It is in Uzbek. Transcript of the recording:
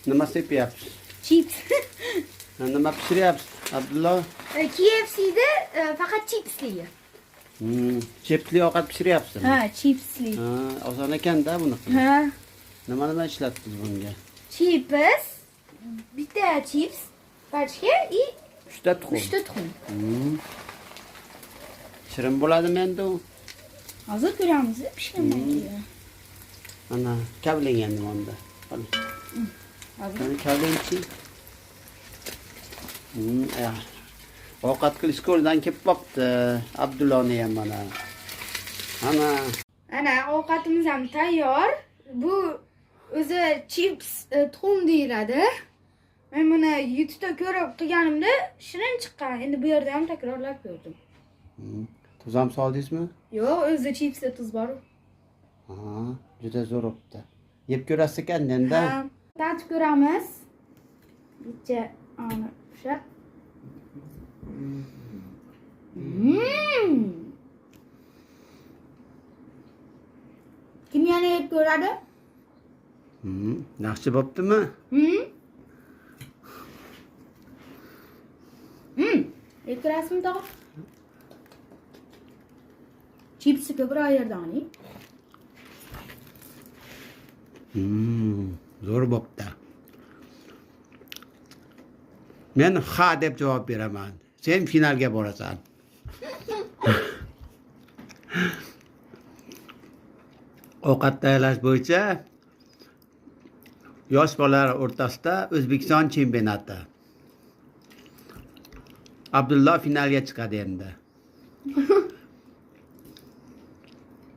Nima sepyapsiz? Chips. Nima pishiryapsiz? Abdullo? KFC'da faqat chipsli. Chipsli ovqat pishiryapsiz. Ha, chipsli. Ha, oson ekan-da buni. Ha. Nima ishlatdingiz bunga? Chips. Bitta chips. Pachka и 3 ta tuxum. 3 ta tuxum. Shirin bo'ladimi endi u? Hozir ko'ramiz, pishgandan Ana, kavlang endi onda. Qani. Hozir. Qani kavlangchi. Ovqat qilish qo'ldan kelib qopti. Abdulloni ham mana. Ana ovqatimiz ham tayyor. Bu o'zi chips tuxum deyiladi. Men buni YouTube'da ko'rib qilganimda shirin chiqqan. Endi bu yerda ham takrorlab ko'rdim. Tuz ham soldingizmi? Yo'q, o'zi chipsda tuz bor. Ha, juda zo'r bo'pti. Yeb ko'rasiz ekan endi. Ha, tatib ko'ramiz. Bitta ana o'sha. Kim yana yeb ko'radi? Yaxshi bo'ptimi? Yeb ko'rasizmi tog'a? Chipsi ko'proq yerdan oling. Zo'r bo'pti. Men ha deb javob beraman. Sen finalga borasan. Ovqat tayyorlash bo'yicha yosh bolalar o'rtasida O'zbekiston chempionati. Abdullo finalga chiqadi endi.